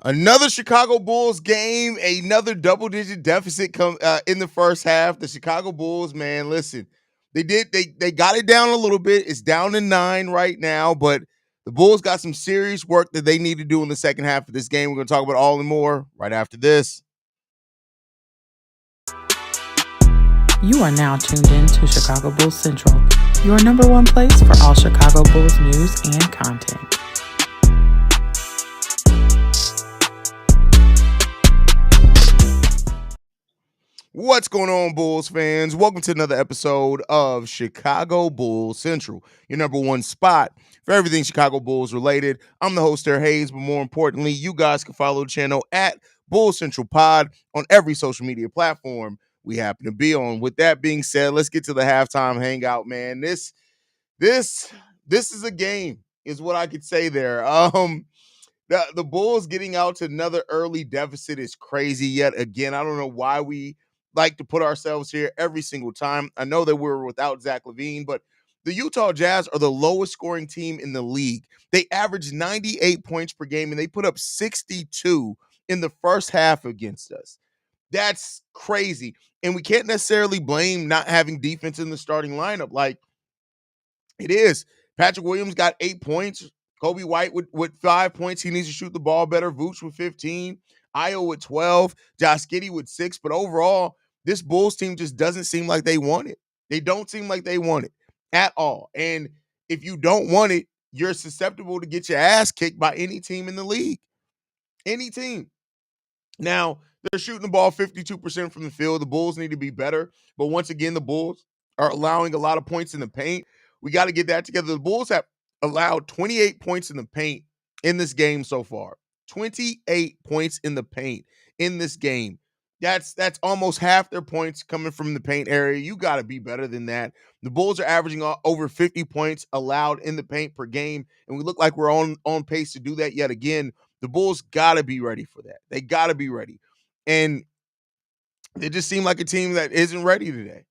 Another Chicago Bulls game, another double-digit deficit come in the first half. The Chicago Bulls, man, listen, they got it down a little bit. It's down to 9 right now, but the Bulls got some serious work that they need to do in the second half of this game. We're going to talk about all and more right after this. You are now tuned in to Chicago Bulls Central, your number one place for all Chicago Bulls news and content. What's going on, Bulls fans? Welcome to another episode of Chicago Bulls Central, your number one spot for everything Chicago Bulls related. I'm the host there, Haize, but more importantly, you guys can follow the channel at Bulls Central Pod on every social media platform we happen to be on. With that being said, let's get to the halftime hangout, man. This is a game, is what I could say there. The Bulls getting out to another early deficit is crazy yet again. I don't know why we like to put ourselves here every single time. I know that we're without Zach LaVine, but the Utah Jazz are the lowest scoring team in the league. They average 98 points per game, and they put up 62 in the first half against us. That's crazy. And we can't necessarily blame not having defense in the starting lineup. Like, it is. Patrick Williams got 8 points. Kobe White with 5 points. He needs to shoot the ball better. Vooch with 15. Io with 12. Josh Giddey with 6. But overall, this Bulls team just doesn't seem like they want it. They don't seem like they want it at all. And if you don't want it, you're susceptible to get your ass kicked by any team in the league. Any team. Now, they're shooting the ball 52% from the field. The Bulls need to be better. But once again, the Bulls are allowing a lot of points in the paint. We got to get that together. The Bulls have allowed 28 points in the paint in this game so far. 28 points in the paint in this game. That's almost half their points coming from the paint area. You got to be better than that. The Bulls are averaging over 50 points allowed in the paint per game, and we look like we're on pace to do that yet again. The Bulls got to be ready for that. They got to be ready. And they just seem like a team that isn't ready today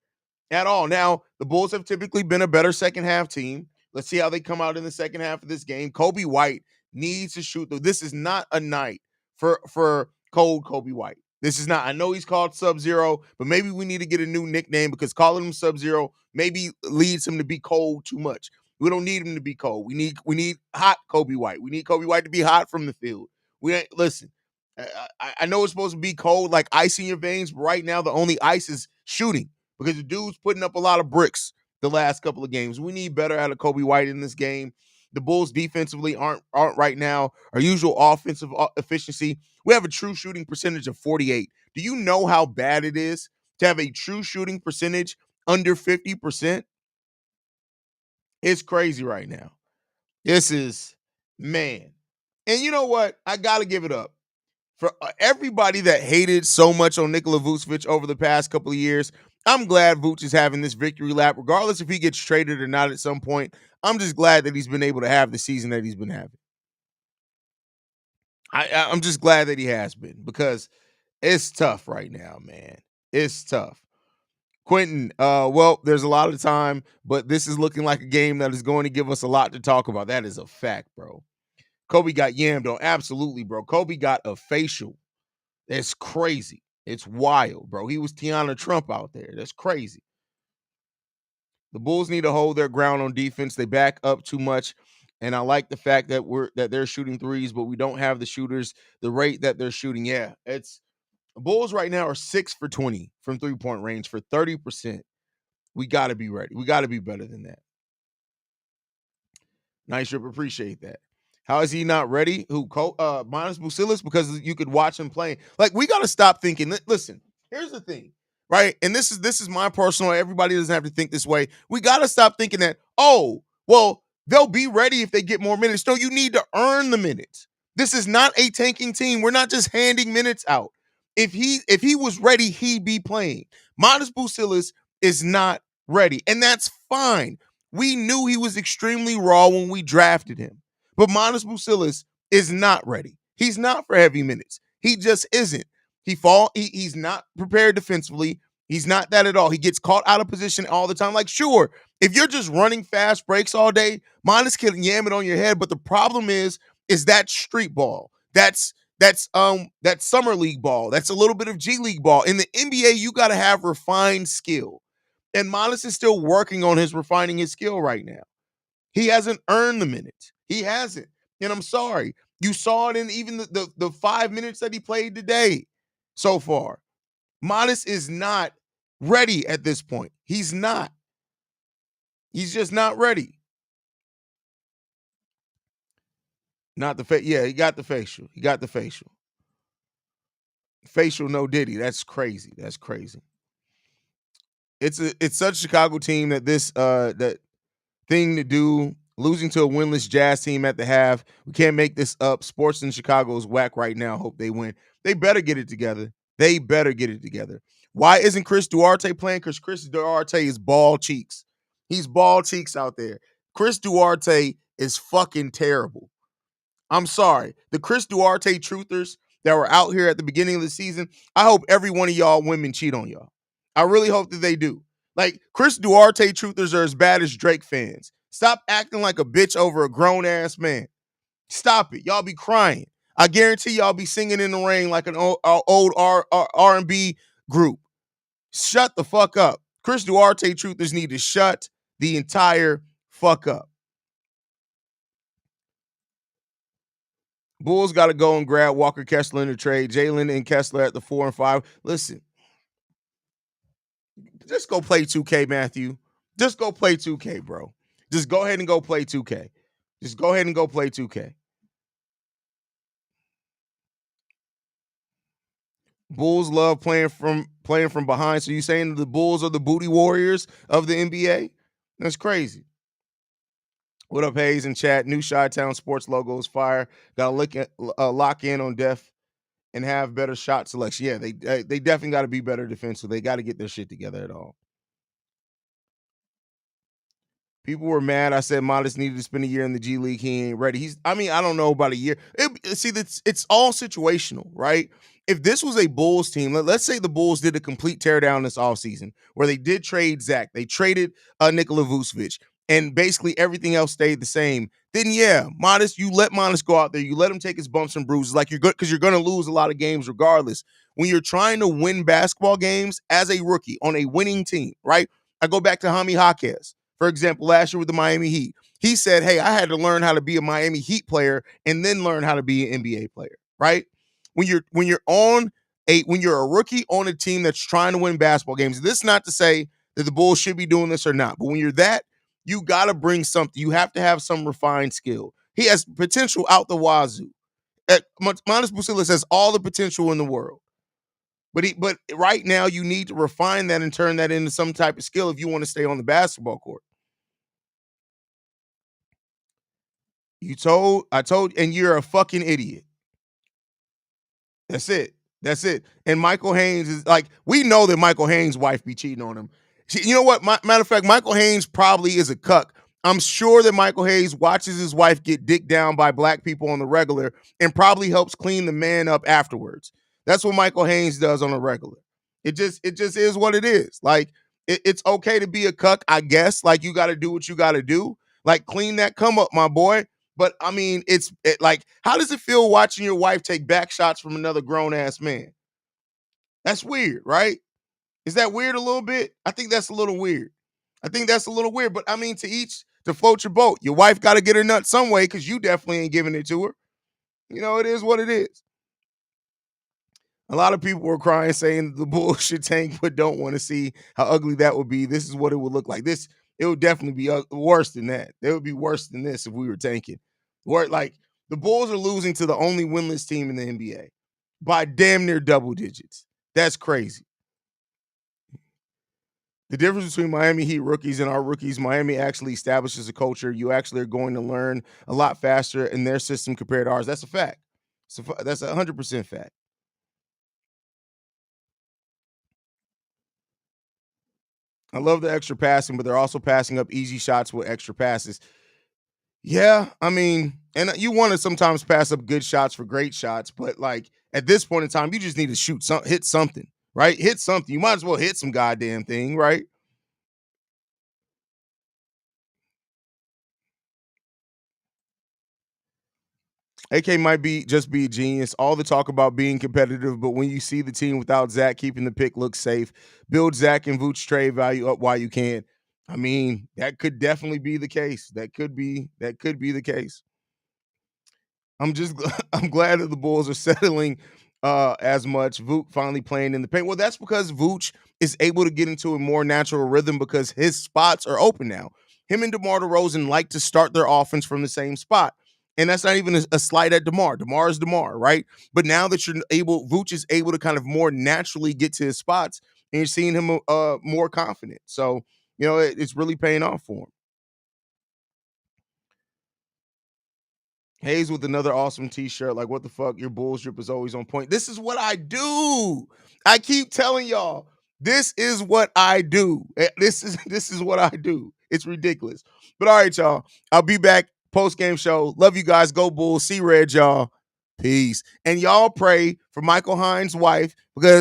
at all. Now, the Bulls have typically been a better second half team. Let's see how they come out in the second half of this game. Kobe White needs to shoot. This is not a night for cold Kobe White. This is not. I know he's called Sub-Zero, but maybe we need to get a new nickname because calling him Sub-Zero maybe leads him to be cold too much. We don't need him to be cold. We need hot Kobe White. We need Kobe White to be hot from the field. Listen. I know it's supposed to be cold, like ice in your veins, but right now the only ice is shooting because the dude's putting up a lot of bricks the last couple of games. We need better out of Kobe White in this game. The Bulls defensively aren't right now our usual offensive efficiency. We have a true shooting percentage of 48. Do you know how bad it is to have a true shooting percentage under 50%? It's crazy right now. This is, man. And you know what? I got to give it up. For everybody that hated so much on Nikola Vucevic over the past couple of years, I'm glad Vooch is having this victory lap, regardless if he gets traded or not at some point. I'm just glad that he's been able to have the season that he's been having. I'm just glad that he has been because it's tough right now, man. It's tough. Quentin, well, there's a lot of time, but this is looking like a game that is going to give us a lot to talk about. That is a fact, bro. Kobe got yammed on. Absolutely, bro. Kobe got a facial. That's crazy. It's wild, bro. He was Tiana Trump out there. That's crazy. The Bulls need to hold their ground on defense. They back up too much. And I like the fact that they're shooting threes, but we don't have the shooters, the rate that they're shooting. Yeah, the Bulls right now are 6 for 20 from three-point range for 30%. We got to be ready. We got to be better than that. Nice rip. Appreciate that. How is he not ready? Minus Busilis? Because you could watch him playing. Like, we got to stop thinking. Listen, here's the thing, right? And this is my personal. Everybody doesn't have to think this way. We got to stop thinking that, oh, well, they'll be ready if they get more minutes. No, you need to earn the minutes. This is not a tanking team. We're not just handing minutes out. If he was ready, he'd be playing. Minus Busilis is not ready, and that's fine. We knew he was extremely raw when we drafted him. But Manas Busilis is not ready. He's not for heavy minutes. He just isn't. He's not prepared defensively. He's not that at all. He gets caught out of position all the time. Like, sure, if you're just running fast breaks all day, Manas can yam it on your head. But the problem is that street ball. That's That's summer league ball. That's a little bit of G League ball. In the NBA, you got to have refined skill. And Modest is still working on his refining his skill right now. He hasn't earned the minutes. He hasn't. And I'm sorry. You saw it in even the 5 minutes that he played today so far. Modest is not ready at this point. He's not. He's just not ready. Not the face. Yeah, he got the facial. He got the facial. Facial no Diddy. That's crazy. That's crazy. It's such a Chicago team that that thing to do, losing to a winless Jazz team at the half. We can't make this up. Sports in Chicago is whack right now. Hope they win. They better get it together. They better get it together. Why isn't Chris Duarte playing? Because Chris Duarte is ball cheeks. He's ball cheeks out there. Chris Duarte is fucking terrible. I'm sorry. The Chris Duarte truthers that were out here at the beginning of the season, I hope every one of y'all women cheat on y'all. I really hope that they do. Like, Chris Duarte truthers are as bad as Drake fans. Stop acting like a bitch over a grown ass man. Stop it. Y'all be crying. I guarantee y'all be singing in the rain like an old R&B group. Shut the fuck up. Chris Duarte truthers need to shut the entire fuck up. Bulls got to go and grab Walker Kessler in the trade. Jalen and Kessler at the 4 and 5. Listen, just go play 2K, Matthew. Just go play 2K, bro. Just go ahead and go play 2K. Just go ahead and go play 2K. Bulls love playing from behind. So you saying the Bulls are the booty warriors of the NBA? That's crazy. What up, Haize in chat? New Chi-Town Sports logo is fire. Got to lock in on Def and have better shot selection. Yeah, they definitely got to be better defensive. They got to get their shit together at all. People were mad. I said Modest needed to spend a year in the G League. He ain't ready. I don't know about a year. It's all situational, right? If this was a Bulls team, let's say the Bulls did a complete teardown this offseason where they did trade Zach, they traded Nikola Vucevic, and basically everything else stayed the same, then yeah, you let Modest go out there. You let him take his bumps and bruises like you're good because you're going to lose a lot of games regardless. When you're trying to win basketball games as a rookie on a winning team, right? I go back to Jaime Jaquez. For example, last year with the Miami Heat, he said, hey, I had to learn how to be a Miami Heat player and then learn how to be an NBA player, right? When you're a rookie on a team that's trying to win basketball games, this is not to say that the Bulls should be doing this or not, but when you're that, you got to bring something. You have to have some refined skill. He has potential out the wazoo. Modest Bucilis has all the potential in the world. But right now you need to refine that and turn that into some type of skill if you want to stay on the basketball court. I told, and you're a fucking idiot. That's it. That's it. And Michael Haize is like, we know that Michael Haize' wife be cheating on him. You know what? Matter of fact, Michael Haize probably is a cuck. I'm sure that Michael Haize watches his wife get dicked down by black people on the regular and probably helps clean the man up afterwards. That's what Michael Haize does on a regular. It just is what it is. Like, it's okay to be a cuck, I guess. Like, you got to do what you got to do. Like, clean that come up, my boy. But I mean, like, how does it feel watching your wife take back shots from another grown ass man? That's weird, right? Is that weird a little bit? I think that's a little weird. But I mean, to float your boat. Your wife got to get her nut some way because you definitely ain't giving it to her. You know, it is what it is. A lot of people were crying saying the Bulls should tank, but don't want to see how ugly that would be. This is what it would look like. It would definitely be worse than that. It would be worse than this if we were tanking. Like, the Bulls are losing to the only winless team in the NBA by damn near double digits. That's crazy. The difference between Miami Heat rookies and our rookies, Miami actually establishes a culture. You actually are going to learn a lot faster in their system compared to ours. That's a fact. That's 100% fact. I love the extra passing, but they're also passing up easy shots with extra passes. Yeah, I mean, and you want to sometimes pass up good shots for great shots, but like at this point in time, you just need to hit something, right? Hit something. You might as well hit some goddamn thing, right? AK might be just be a genius. All the talk about being competitive, but when you see the team without Zach keeping the pick look safe, build Zach and Vooch trade value up while you can. I mean, that could definitely be the case. That could be the case. I'm just I'm glad that the Bulls are settling as much. Vooch finally playing in the paint. Well, that's because Vooch is able to get into a more natural rhythm because his spots are open now. Him and DeMar DeRozan like to start their offense from the same spot. And that's not even a slight at DeMar. DeMar is DeMar, right? But now that you're able, Vooch is able to kind of more naturally get to his spots, and you're seeing him more confident. So, it's really paying off for him. Haize with another awesome t-shirt. Like, what the fuck? Your Bulls drip is always on point. This is what I do. I keep telling y'all, this is what I do. This is what I do. It's ridiculous. But all right, y'all. I'll be back post-game show. Love you guys. Go Bulls. See red, y'all. Peace. And y'all pray for Michael Hines' wife because